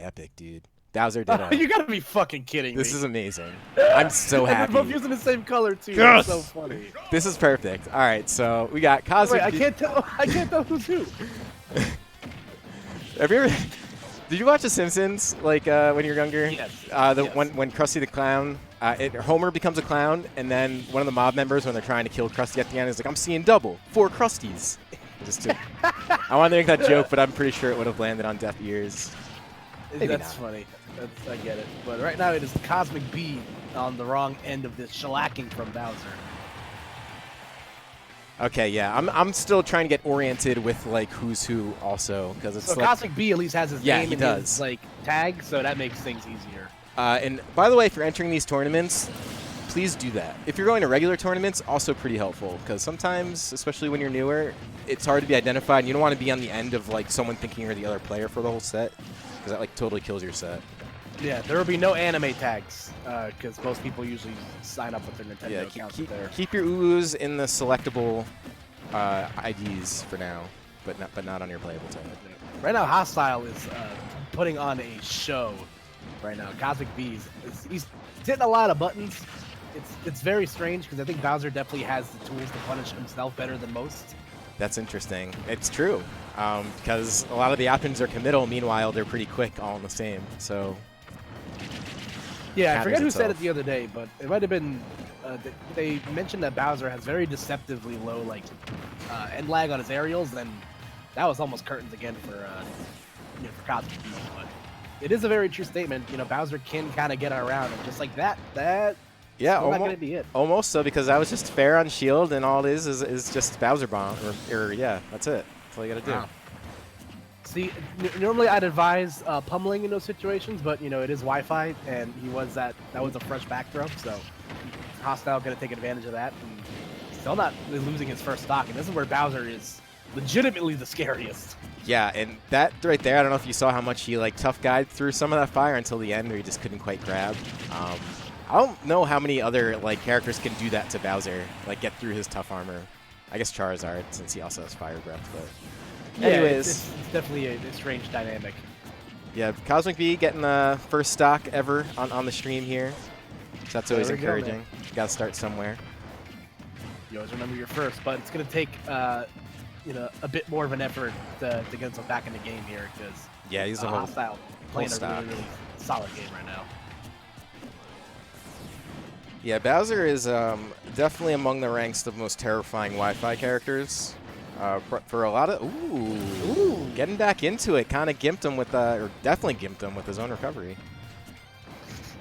epic, dude. Bowser Ditto. You gotta be fucking kidding me. This is amazing. I'm so happy. They're both using the same color too. Yes! That's so funny. This is perfect. All right, so we got Cosmicb. Wait, I can't tell who's who. Have you ever? Did you watch The Simpsons like when you were younger? Yes. Yes. When Krusty the Clown, Homer becomes a clown, and then one of the mob members, when they're trying to kill Krusty at the end, is like, "I'm seeing double, 4 Krusties." I wanted to make that joke, but I'm pretty sure it would have landed on deaf ears. Maybe That's not. funny. I get it. But right now it is Cosmicb on the wrong end of this shellacking from Bowser. Okay, yeah, I'm still trying to get oriented with like who's who also, because it's So like, Cosmicb at least has his name and his like tag, so that makes things easier. And by the way, if you're entering these tournaments, please do that. If you're going to regular tournaments, also pretty helpful, because sometimes, especially when you're newer, it's hard to be identified, and you don't want to be on the end of like someone thinking you're the other player for the whole set, because that like totally kills your set. Yeah, there will be no anime tags, because most people usually sign up with their Nintendo accounts there. Keep your UUs in the selectable IDs for now, but not on your playable tag. Right now, Hostile is putting on a show. Right now, Cosmicb he's hitting a lot of buttons. It's very strange because I think Bowser definitely has the tools to punish himself better than most. That's interesting. It's true, because a lot of the options are committal. Meanwhile, they're pretty quick, all in the same. So. Yeah, I forget who said it the other day, but it might have been. They mentioned that Bowser has very deceptively low end lag on his aerials, and that was almost curtains again for for Cosmicb. But it is a very true statement. You know, Bowser can kind of get around, and just like that. Yeah, not gonna be it. Almost so, because that was just fair on shield, and all it is just Bowser bomb, or yeah, that's it. That's all you gotta do. Wow. See, normally I'd advise pummeling in those situations, but you know it is Wi-Fi, and that was a fresh back throw, so Hostile gonna take advantage of that, and still not losing his first stock. And this is where Bowser is legitimately the scariest. Yeah, and that right there, I don't know if you saw how much he like tough guide through some of that fire until the end, where he just couldn't quite grab. I don't know how many other like characters can do that to Bowser, like get through his tough armor. I guess Charizard, since he also has fire breath, but. Yeah, anyways, it's definitely a strange dynamic. Yeah, Cosmicb getting the first stock ever on the stream here. So that's always encouraging. You gotta start somewhere. You always remember your first, but it's gonna take a bit more of an effort to get himself back in the game here, because yeah, he's a Hostile playing a stock. really solid game right now. Yeah, Bowser is definitely among the ranks of most terrifying Wi-Fi characters. For a lot of getting back into it, kind of gimped him with or definitely gimped him with his own recovery.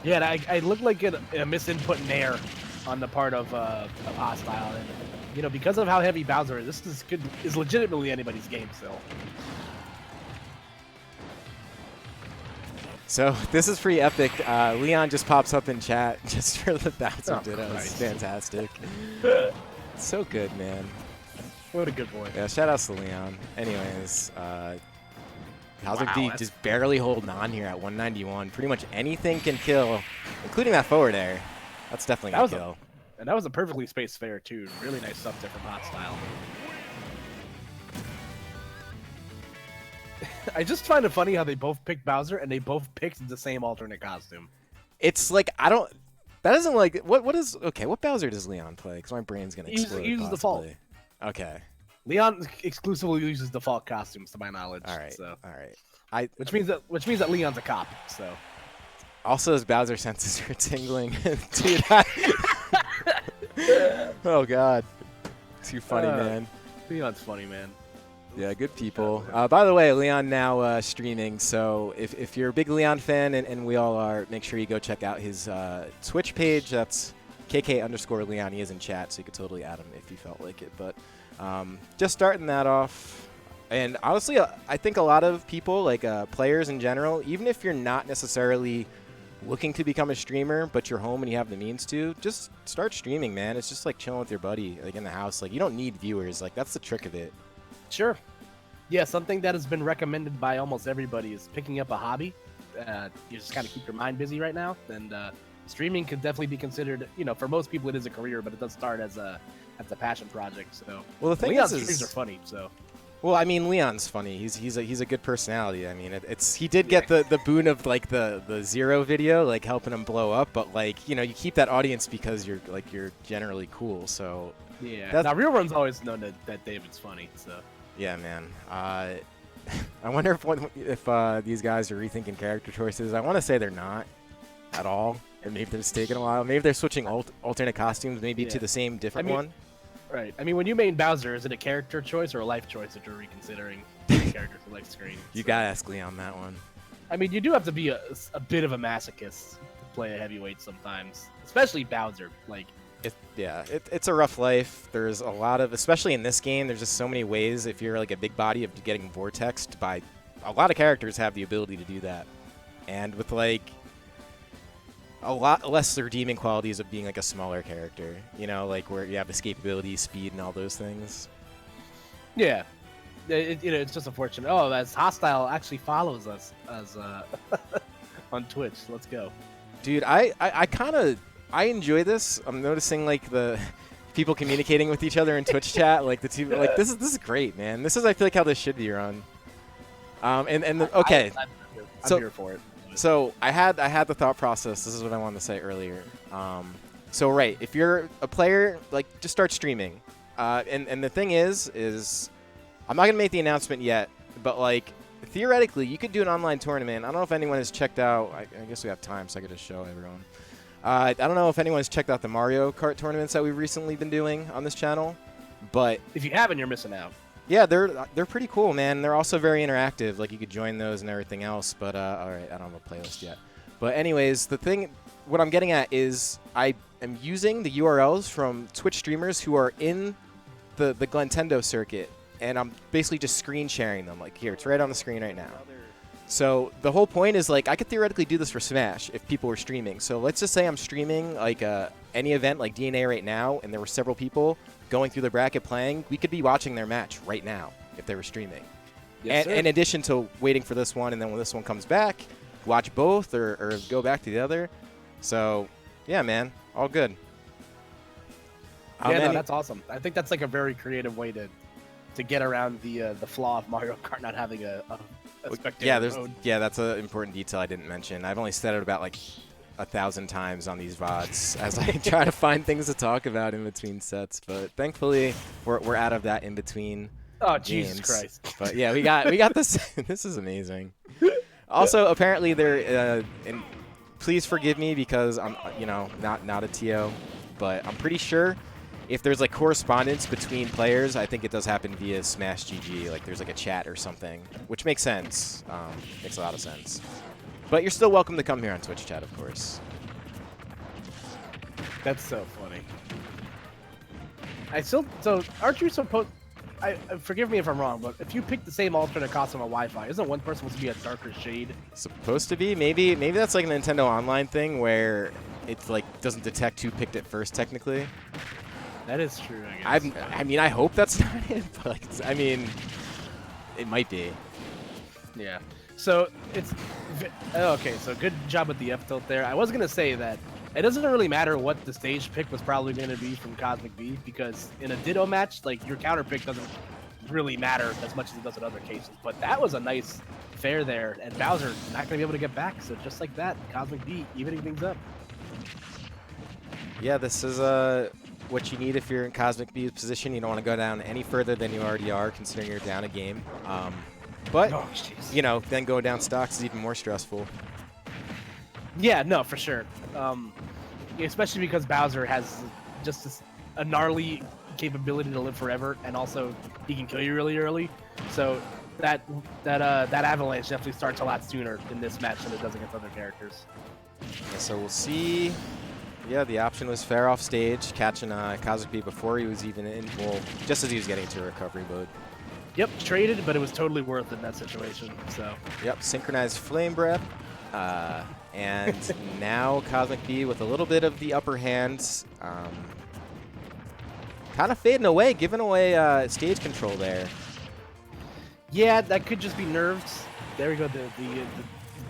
Yeah, and I looked like a misinput nair on the part of Hostile, and because of how heavy Bowser is, this is legitimately anybody's game still. So this is pretty epic. Leon just pops up in chat just for the Bowser Ditto. It's fantastic. So good, man. What a good boy. Yeah, shout outs to Leon. Anyways, Cosmicb just barely holding on here at 191. Pretty much anything can kill, including that forward air. That's definitely going to kill. And that was a perfectly spaced fair, too. Really nice stuff there from Hostile. I just find it funny how they both picked Bowser and they both picked the same alternate costume. It's like, that isn't like, what Bowser does Leon play? Because my brain's going to explode. He uses default. Okay. Leon exclusively uses default costumes, to my knowledge. All right. So. All right. Which means that Leon's a cop. So. Also, his Bowser senses are tingling. Dude. Oh God. Too funny, man. Leon's funny, man. Yeah, good people. By the way, Leon now streaming, so if you're a big Leon fan, and we all are, make sure you go check out his Twitch page. That's KK_Leon. He is in chat, so you could totally add him if you felt like it. But just starting that off. And honestly, I think a lot of people, like players in general, even if you're not necessarily looking to become a streamer, but you're home and you have the means to, just start streaming, man. It's just like chilling with your buddy, like in the house. Like, you don't need viewers. Like, that's the trick of it. Sure. Yeah, something that has been recommended by almost everybody is picking up a hobby. You just kind of keep your mind busy right now, and streaming could definitely be considered. For most people it is a career, but it does start as a passion project. So, well, the thing Leon's streams are funny. So, Well, I mean, Leon's funny. He's a good personality. I mean, he did get the boon of like the Zero video, like helping him blow up. But like, you know, you keep that audience because you're generally cool. So yeah. Now Real Run's always known that David's funny. So yeah, man. I wonder if these guys are rethinking character choices. I want to say they're not at all, and maybe they're just taking a while. Maybe they're switching alternate costumes, maybe to the same different one. Right. I mean, when you main Bowser, is it a character choice or a life choice that you're reconsidering character for life screen? You gotta ask Leon that one. I mean, you do have to be a bit of a masochist to play a heavyweight sometimes, especially Bowser. Like, it's a rough life. There's a lot of, especially in this game, there's just so many ways if you're like a big body of getting vortexed by. A lot of characters have the ability to do that, and with like a lot less redeeming qualities of being like a smaller character, you know, like where you have escapability, speed, and all those things. Yeah, it's just unfortunate. Oh, as Hostile actually follows us as on Twitch. Let's go, dude. I enjoy this. I'm noticing like the people communicating with each other in Twitch chat, like the two, like this is great, man. This is I feel like how this should be run. Okay, I'm here for it. So I had the thought process. This is what I wanted to say earlier. So right, if you're a player, like just start streaming. And the thing is I'm not gonna make the announcement yet, but like theoretically, you could do an online tournament. I don't know if anyone has checked out. I guess we have time, so I could just show everyone. I don't know if anyone has checked out the Mario Kart tournaments that we've recently been doing on this channel, but if you haven't, you're missing out. Yeah, they're pretty cool, man. They're also very interactive. Like you could join those and everything else. But all right, I don't have a playlist yet. But anyways, what I'm getting at is I am using the URLs from Twitch streamers who are in the Glintendo circuit, and I'm basically just screen sharing them. Like here, it's right on the screen right now. So the whole point is like I could theoretically do this for Smash if people were streaming. So let's just say I'm streaming like any event like DNA right now, and there were several people going through the bracket playing. We could be watching their match right now if they were streaming. Yes, and in addition to waiting for this one, and then when this one comes back, watch both or go back to the other. So yeah, man, all good. Yeah, no, that's awesome. I think that's like a very creative way to get around the flaw of Mario Kart not having a spectator mode. Yeah, that's an important detail I didn't mention. I've only said it about like 1,000 times on these VODs as I try to find things to talk about in between sets, but thankfully we're out of that in between. Oh, games. Jesus Christ! But yeah, we got this. This is amazing. Also, apparently and please forgive me because I'm not a TO, but I'm pretty sure if there's like correspondence between players, I think it does happen via Smash GG. Like there's like a chat or something, which makes sense. Makes a lot of sense. But you're still welcome to come here on Twitch chat, of course. That's so funny. So aren't you supposed? Forgive me if I'm wrong, but if you pick the same alternate costume on Wi-Fi, isn't one person supposed to be a darker shade? Supposed to be? Maybe that's like a Nintendo Online thing where it like doesn't detect who picked it first, technically. That is true, I guess. I mean, I hope that's not it, but like, I mean, it might be. Yeah. So it's okay. So good job with the F tilt there. I was gonna say that it doesn't really matter what the stage pick was probably going to be from Cosmicb, because in a Ditto match, like your counter pick doesn't really matter as much as it does in other cases. But that was a nice fair there, and Bowser not going to be able to get back. So just like that, Cosmicb evening things up. Yeah, this is what you need if you're in Cosmicb's position. You don't want to go down any further than you already are, considering you're down a game. But, you know, then going down stocks is even more stressful. Yeah, no, for sure. Especially because Bowser has just a gnarly capability to live forever, and also he can kill you really early. So that avalanche definitely starts a lot sooner in this match than it does against other characters. Yeah, so we'll see. Yeah, the option was fair off stage, catching Cosmicb before he was even in. Well, just as he was getting to recovery mode. Yep, traded, but it was totally worth it in that situation. So. Yep, synchronized Flame Breath. And now Cosmicb with a little bit of the upper hand. Kind of fading away, giving away stage control there. Yeah, that could just be nerves. There we go. The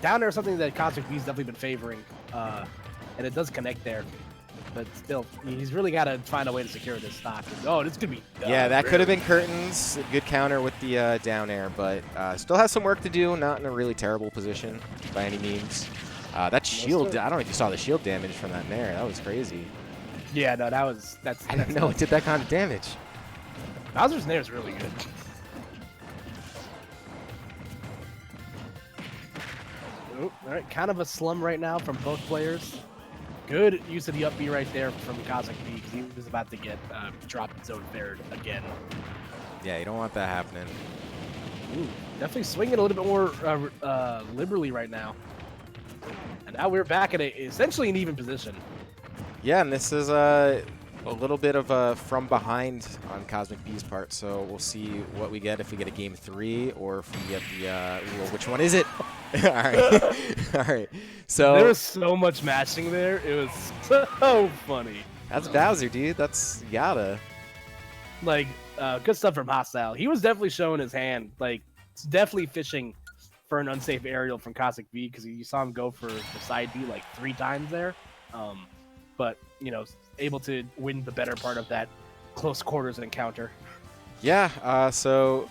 down air is something that Cosmicb's definitely been favoring. And it does connect there. But still, he's really got to find a way to secure this stock. Oh, this could be. Yeah, that could have been curtains. Good counter with the down air, but still has some work to do. Not in a really terrible position by any means. That shield, I don't know if you saw the shield damage from that nair. That was crazy. Yeah, no, that's. I didn't know it did that kind of damage. Bowser's nair is really good. Oh, all right, kind of a slum right now from both players. Good use of the up B right there from Cosmicb because he was about to get dropped in zone third again. Yeah, you don't want that happening. Ooh, definitely swinging a little bit more liberally right now. And now we're back at essentially an even position. Yeah, and this is a little bit of a from behind on Cosmicb's part, so we'll see what we get if we get a game 3 or if we get the well, which one is it? All right. All right. So there was so much matching there. It was so funny. That's Bowser, dude. That's Yada. Like good stuff from Hostile. He was definitely showing his hand. Like definitely fishing for an unsafe aerial from Cosmicb because you saw him go for the side B like 3 times there. But you know, able to win the better part of that close quarters encounter. Yeah. So